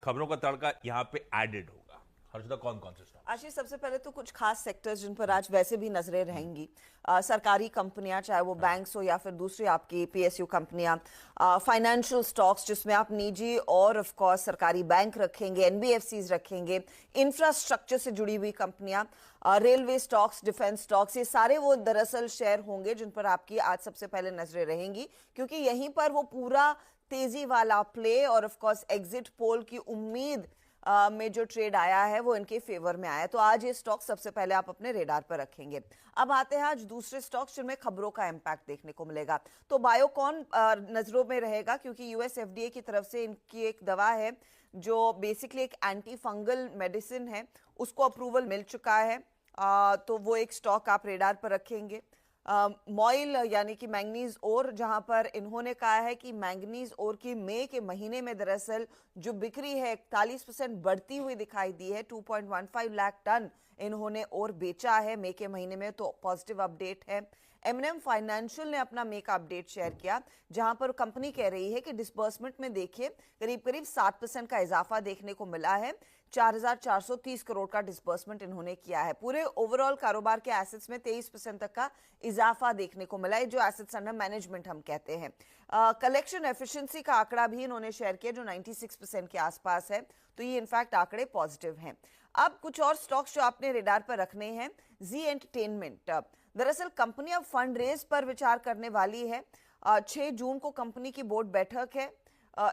खबरों का तड़का यहाँ पे एडेड होगा। हर्षदा, कौन कौन से स्टॉक? आशीष, सबसे पहले तो कुछ खास सेक्टर्स जिन पर आज वैसे भी नजरें रहेंगी। सरकारी कंपनियां, चाहे वो बैंक्स हो या फिर दूसरी आपकी पीएसयू कंपनियां, फाइनेंशियल स्टॉक्स जिसमें आप निजी और ऑफ कोर्स सरकारी बैंक रखेंगे, एनबीएफसीज रखेंगे, इंफ्रास्ट्रक्चर से जुड़ी हुई कंपनियां, रेलवे स्टॉक्स, डिफेंस स्टॉक्स, ये सारे वो दरअसल शेयर होंगे जिन पर आपकी आज सबसे पहले नजरें रहेंगी, क्योंकि यहीं पर वो पूरा तेजी वाला प्ले और ऑफ कोर्स एग्जिट पोल की उम्मीद में जो ट्रेड आया है वो इनके फेवर में आया है। तो आज ये स्टॉक सबसे पहले आप अपने रेडार पर रखेंगे। अब आते हैं आज दूसरे स्टॉक्स जिनमें खबरों का इंपैक्ट देखने को मिलेगा। तो बायोकॉन नजरों में रहेगा, क्योंकि यूएस एफडीए की तरफ से इनकी एक दवा है जो बेसिकली एक एंटी फंगल मेडिसिन है, उसको अप्रूवल मिल चुका है। तो वो एक स्टॉक आप रेडार पर रखेंगे। मॉइल यानी कि मैंगनीज ओर, जहां पर इन्होंने कहा है कि मैंगनीज ओर की मई के महीने में दरअसल जो बिक्री है 41% बढ़ती हुई दिखाई दी है। 2.15 लाख टन इन्होंने और बेचा है मई के महीने में, तो पॉजिटिव अपडेट है। एमएनएम फाइनेंशियल ने अपना मई का अपडेट शेयर किया, जहां पर कंपनी कह रही है कि डिसबर्समेंट में देखिए करीब करीब 7% का इजाफा देखने को मिला है। 4,430 करोड़ का डिसबर्समेंट इन्होंने किया है। पूरे ओवरऑल कारोबार के एसेट्स में 23% तक का इजाफा देखने को मिला है, जो एसेट्स अंडर मैनेजमेंट हम कहते हैं। कलेक्शन एफिशिएंसी का आंकड़ा भी इन्होंने शेयर किया जो 96% के आसपास है। तो ये इनफैक्ट आंकड़े पॉजिटिव हैं। अब कुछ और स्टॉक्स जो आपने रेडार पर रखने हैं। जी एंटरटेनमेंट, दरअसल कंपनी अब फंड रेज पर विचार करने वाली है। 6 जून को कंपनी की बोर्ड बैठक है।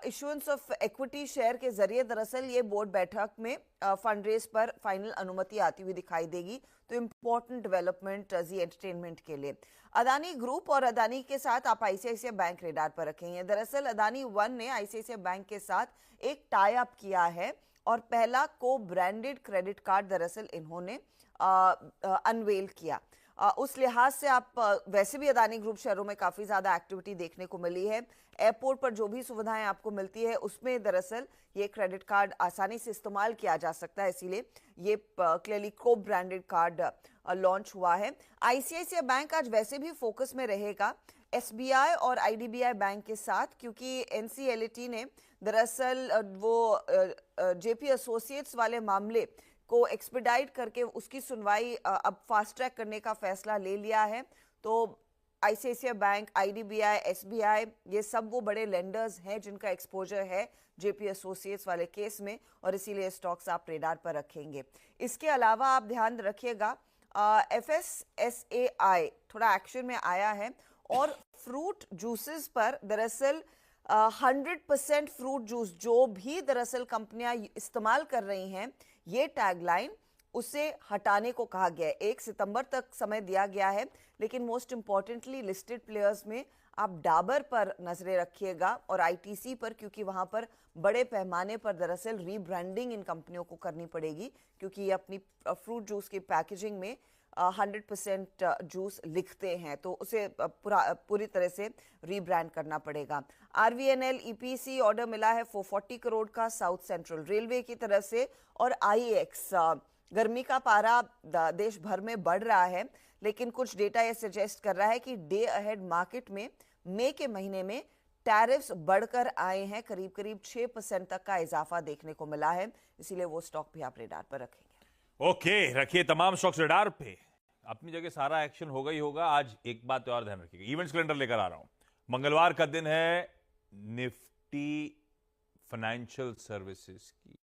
इशुएंस ऑफ इक्विटी शेयर के जरिए दरअसल ये बोर्ड बैठक में फंड रेज पर फाइनल अनुमति आती हुई दिखाई देगी। तो इंपॉर्टेंट डेवलपमेंट जी एंटरटेनमेंट के लिए। अदानी ग्रुप और अदानी के साथ आप आईसीआईसीआई बैंक रेडार पर रखेंगे। दरअसल अदानी वन ने आईसीआईसीआई बैंक के साथ एक टाई अप किया है और पहला को ब्रांडेड क्रेडिट कार्ड दरअसल इन्होंने अनवेल किया। उस लिहाज से आप वैसे भी अदानी ग्रुप शेयरों में काफी ज्यादा एक्टिविटी देखने को मिली है। एयरपोर्ट पर जो भी सुविधाएं आपको मिलती है उसमें दरअसल ये क्रेडिट कार्ड आसानी से इस्तेमाल किया जा सकता है, इसीलिए ये क्लियरली को ब्रांडेड कार्ड लॉन्च हुआ है। आईसीआईसीआई बैंक आज वैसे भी फोकस में रहेगा एसबीआई और आईडीबीआई बैंक के साथ, क्योंकि एनसीएलटी ने दरअसल वो जेपी एसोसिएट्स वाले मामले को एक्सपेडाइट करके उसकी सुनवाई अब फास्ट ट्रैक करने का फैसला ले लिया है। तो आईसीआईसीआई बैंक, आईडीबीआई, एसबीआई, ये सब वो बड़े लेंडर्स हैं जिनका एक्सपोजर है जेपी एसोसिएट्स वाले केस में, और इसीलिए स्टॉक्स आप रेडार पर रखेंगे। इसके अलावा आप ध्यान रखिएगा एफएसएसएआई थोड़ा एक्शन में आया है और फ्रूट जूसेस पर दरअसल 100% फ्रूट जूस जो भी दरअसल कंपनियां इस्तेमाल कर रही हैं, ये टैगलाइन उसे हटाने को कहा गया है। 1 सितंबर तक समय दिया गया है, लेकिन मोस्ट इंपॉर्टेंटली लिस्टेड प्लेयर्स में आप डाबर पर नजरें रखिएगा और आईटीसी पर, क्योंकि वहां पर बड़े पैमाने पर दरअसल रीब्रांडिंग इन कंपनियों को करनी पड़ेगी, क्योंकि ये अपनी फ्रूट जूस की पैकेजिंग में 100% जूस लिखते हैं, तो उसे पूरी तरह से रीब्रांड करना पड़ेगा। आरवीएनएल ईपीसी ऑर्डर मिला है 440 करोड़ का साउथ सेंट्रल रेलवे की तरफ से। और आईएक्स, गर्मी का पारा देश भर में बढ़ रहा है, लेकिन कुछ डेटा ये सजेस्ट कर रहा है कि डे अहेड मार्केट में मई के महीने में टैरिफ्स बढ़कर आए हैं, करीब करीब 6% तक का इजाफा देखने को मिला है, इसीलिए वो स्टॉक भी आप रेडार पर रखेंगे। ओके, रखिए तमाम स्टॉक्स रेडार पे। अपनी जगह सारा एक्शन होगा ही होगा। आज एक बात और ध्यान रखिएगा, इवेंट्स कैलेंडर लेकर आ रहा हूं। मंगलवार का दिन है निफ्टी फाइनेंशियल सर्विसेज की